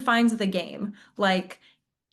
defines the game. Like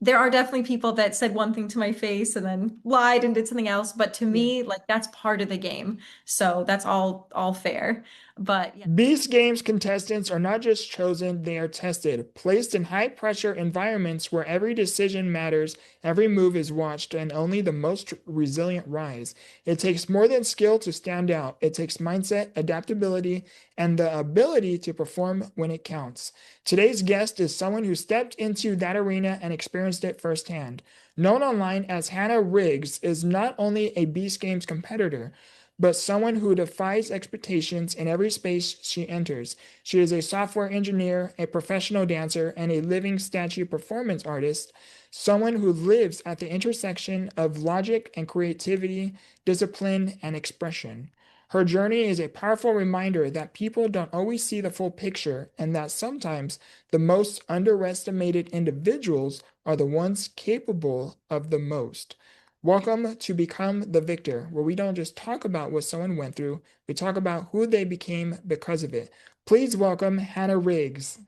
there are definitely people that said one thing to my face and then lied and did something else, but to Yeah. me, like that's part of the game. So that's all fair. But yeah. Beast Games contestants are not just chosen, they are tested, placed in high pressure environments where every decision matters, every move is watched, and only the most resilient rise. It takes more than skill to stand out, it takes mindset, adaptability, and the ability to perform when it counts. Today's guest is someone who stepped into that arena and experienced it firsthand. Known online as Hannah Riggs, is not only a Beast Games competitor, but someone who defies expectations in every space she enters. She is a software engineer, a professional dancer, and a living statue performance artist, someone who lives at the intersection of logic and creativity, discipline and expression. Her journey is a powerful reminder that people don't always see the full picture and that sometimes the most underestimated individuals are the ones capable of the most. Welcome to Become the Victor, where we don't just talk about what someone went through, we talk about who they became because of it. Please welcome Hannah Riggs.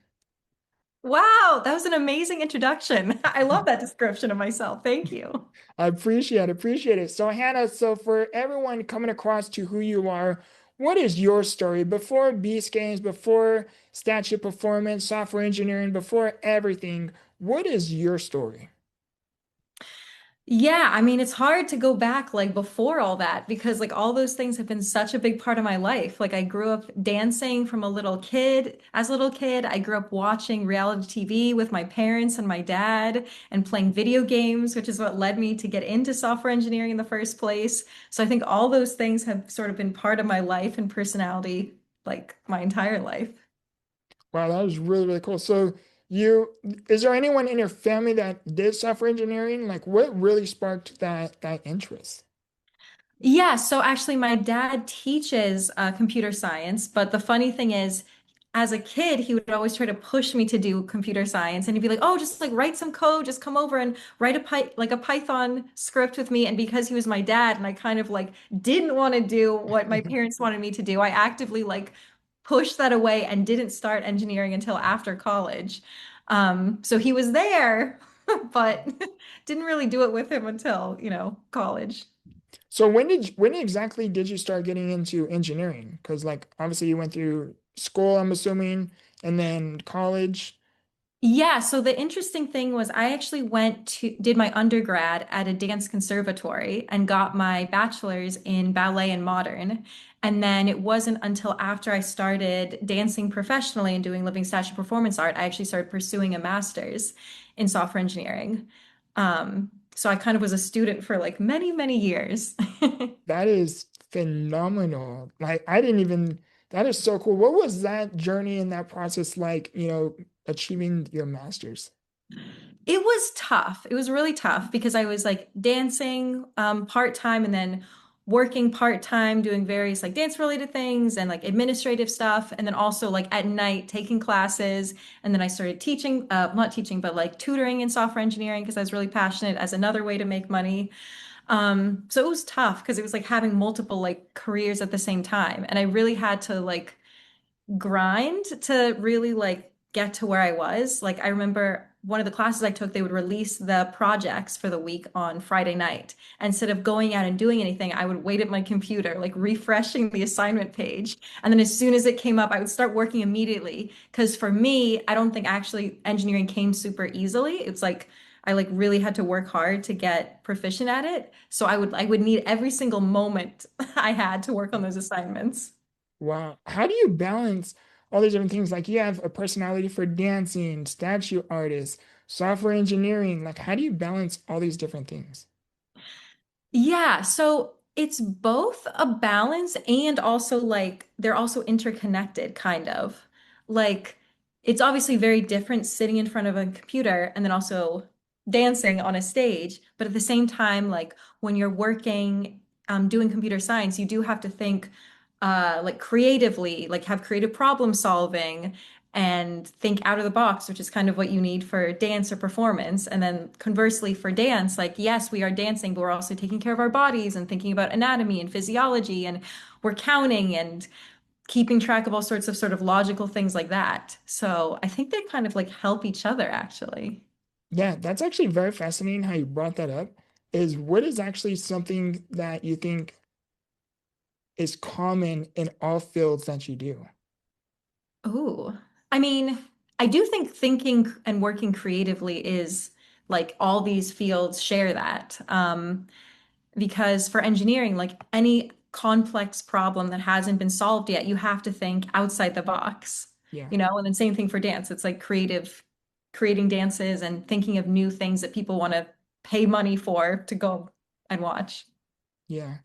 Wow, that was an amazing introduction. I love that description of myself. Thank you. I appreciate it. So, Hannah, so for everyone coming across to who you are, what is your story before Beast Games, before statue performance, software engineering, before everything? What is your story? Yeah, I mean, it's hard to go back like before all that because like all those things have been such a big part of my life. Like I grew up dancing from a little kid. As a little kid, I grew up watching reality TV with my parents and my dad and playing video games, which is what led me to get into software engineering in the first place. So I think all those things have sort of been part of my life and personality like my entire life. Wow, that was really, really cool. So you, is there anyone in your family that did software engineering? Like what really sparked that interest? Yeah, so actually, my dad teaches computer science, but the funny thing is, as a kid, he would always try to push me to do computer science, and he'd be like, "Oh, just like write some code, just come over and write a Python script with me." And because he was my dad, and I kind of like didn't want to do what my parents wanted me to do, I actively like pushed that away and didn't start engineering until after college. So he was there, but didn't really do it with him until, college. So when exactly did you start getting into engineering? Because like obviously you went through school, I'm assuming, and then college. Yeah, so the interesting thing was I actually did my undergrad at a dance conservatory and got my bachelor's in ballet and modern. And then it wasn't until after I started dancing professionally and doing living statue performance art, I actually started pursuing a master's in software engineering. So I kind of was a student for like many, many years. That is phenomenal. Like I didn't even, that is so cool. What was that journey and that process like, achieving your master's? It was tough. It was really tough because I was like dancing part-time and then working part-time doing various like dance related things and like administrative stuff and then also like at night taking classes and then I started teaching not teaching but like tutoring in software engineering because I was really passionate as another way to make money. So it was tough because it was like having multiple like careers at the same time and I really had to like grind to really like get to where I was. Like I remember one of the classes I took, they would release the projects for the week on Friday night. Instead of going out and doing anything, I would wait at my computer, like refreshing the assignment page. And then as soon as it came up, I would start working immediately. Because for me, I don't think actually engineering came super easily. It's like I like really had to work hard to get proficient at it. So I would need every single moment I had to work on those assignments. Wow. How do you balance all these different things? Like you have a personality for dancing, statue artists, software engineering. Like how do you balance all these different things? Yeah, so it's both a balance and also like they're also interconnected, kind of. Like it's obviously very different sitting in front of a computer and then also dancing on a stage, but at the same time, like when you're working, doing computer science, you do have to think like creatively, like have creative problem solving and think out of the box, which is kind of what you need for dance or performance. And then conversely, for dance, like, yes, we are dancing, but we're also taking care of our bodies and thinking about anatomy and physiology, and we're counting and keeping track of all sorts of sort of logical things like that. So I think they kind of like help each other actually. Yeah, that's actually very fascinating how you brought that up. Is what is actually something that you think is common in all fields that you do? Ooh. I mean, I do think thinking and working creatively is like all these fields share that. Because for engineering, like any complex problem that hasn't been solved yet, you have to think outside the box, Yeah, you know? And then same thing for dance. It's like creating dances and thinking of new things that people want to pay money for to go and watch. yeah.